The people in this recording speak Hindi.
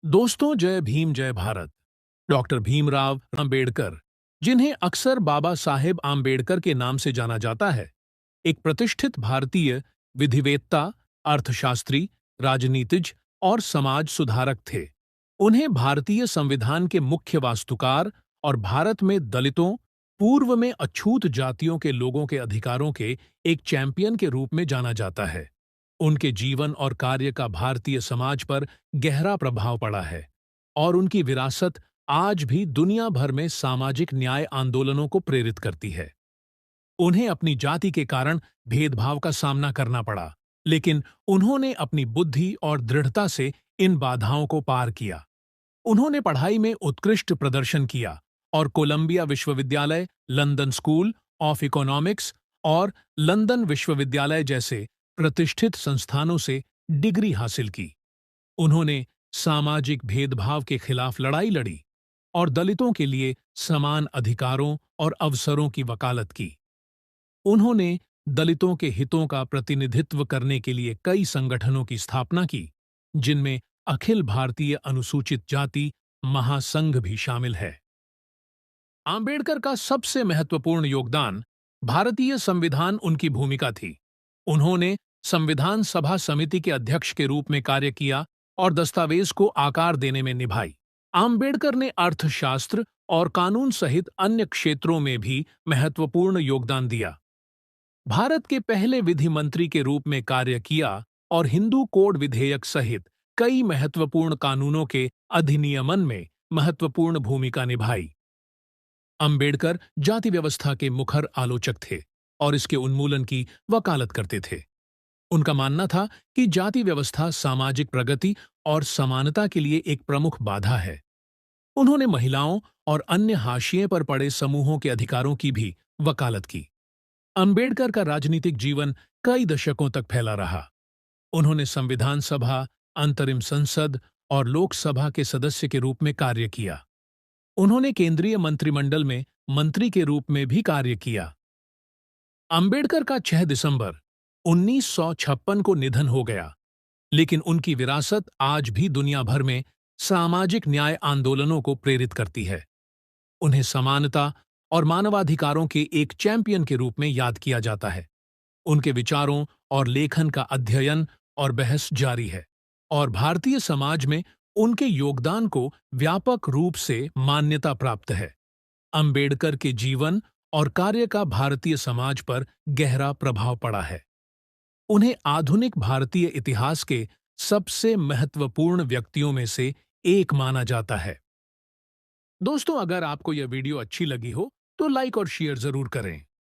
दोस्तों, जय भीम जय भारत। डॉक्टर भीमराव अंबेडकर, जिन्हें अक्सर बाबा साहेब आम्बेडकर के नाम से जाना जाता है, एक प्रतिष्ठित भारतीय विधिवेत्ता, अर्थशास्त्री, राजनीतिज्ञ और समाज सुधारक थे। उन्हें भारतीय संविधान के मुख्य वास्तुकार और भारत में दलितों, पूर्व में अछूत जातियों के लोगों के अधिकारों के एक चैंपियन के रूप में जाना जाता है। उनके जीवन और कार्य का भारतीय समाज पर गहरा प्रभाव पड़ा है और उनकी विरासत आज भी दुनिया भर में सामाजिक न्याय आंदोलनों को प्रेरित करती है। उन्हें अपनी जाति के कारण भेदभाव का सामना करना पड़ा, लेकिन उन्होंने अपनी बुद्धि और दृढ़ता से इन बाधाओं को पार किया। उन्होंने पढ़ाई में उत्कृष्ट प्रदर्शन किया और कोलंबिया विश्वविद्यालय, लंदन स्कूल ऑफ इकोनॉमिक्स और लंदन विश्वविद्यालय जैसे प्रतिष्ठित संस्थानों से डिग्री हासिल की। उन्होंने सामाजिक भेदभाव के खिलाफ लड़ाई लड़ी और दलितों के लिए समान अधिकारों और अवसरों की वकालत की। उन्होंने दलितों के हितों का प्रतिनिधित्व करने के लिए कई संगठनों की स्थापना की, जिनमें अखिल भारतीय अनुसूचित जाति महासंघ भी शामिल है। आम्बेडकर का सबसे महत्वपूर्ण योगदान भारतीय संविधान उनकी भूमिका थी। उन्होंने संविधान सभा समिति के अध्यक्ष के रूप में कार्य किया और दस्तावेज को आकार देने में निभाई। आम्बेडकर ने अर्थशास्त्र और कानून सहित अन्य क्षेत्रों में भी महत्वपूर्ण योगदान दिया। भारत के पहले विधि मंत्री के रूप में कार्य किया और हिंदू कोड विधेयक सहित कई महत्वपूर्ण कानूनों के अधिनियमन में महत्वपूर्ण भूमिका निभाई। अंबेडकर जाति व्यवस्था के मुखर आलोचक थे और इसके उन्मूलन की वकालत करते थे। उनका मानना था कि जाति व्यवस्था सामाजिक प्रगति और समानता के लिए एक प्रमुख बाधा है। उन्होंने महिलाओं और अन्य हाशिए पर पड़े समूहों के अधिकारों की भी वकालत की। अंबेडकर का राजनीतिक जीवन कई दशकों तक फैला रहा। उन्होंने संविधान सभा, अंतरिम संसद और लोकसभा के सदस्य के रूप में कार्य किया। उन्होंने केंद्रीय मंत्रिमंडल में मंत्री के रूप में भी कार्य किया। अंबेडकर का 6 दिसंबर 1956 को निधन हो गया, लेकिन उनकी विरासत आज भी दुनिया भर में सामाजिक न्याय आंदोलनों को प्रेरित करती है। उन्हें समानता और मानवाधिकारों के एक चैंपियन के रूप में याद किया जाता है। उनके विचारों और लेखन का अध्ययन और बहस जारी है और भारतीय समाज में उनके योगदान को व्यापक रूप से मान्यता प्राप्त है। अंबेडकर के जीवन और कार्य का भारतीय समाज पर गहरा प्रभाव पड़ा है। उन्हें आधुनिक भारतीय इतिहास के सबसे महत्वपूर्ण व्यक्तियों में से एक माना जाता है। दोस्तों, अगर आपको यह वीडियो अच्छी लगी हो तो लाइक और शेयर जरूर करें।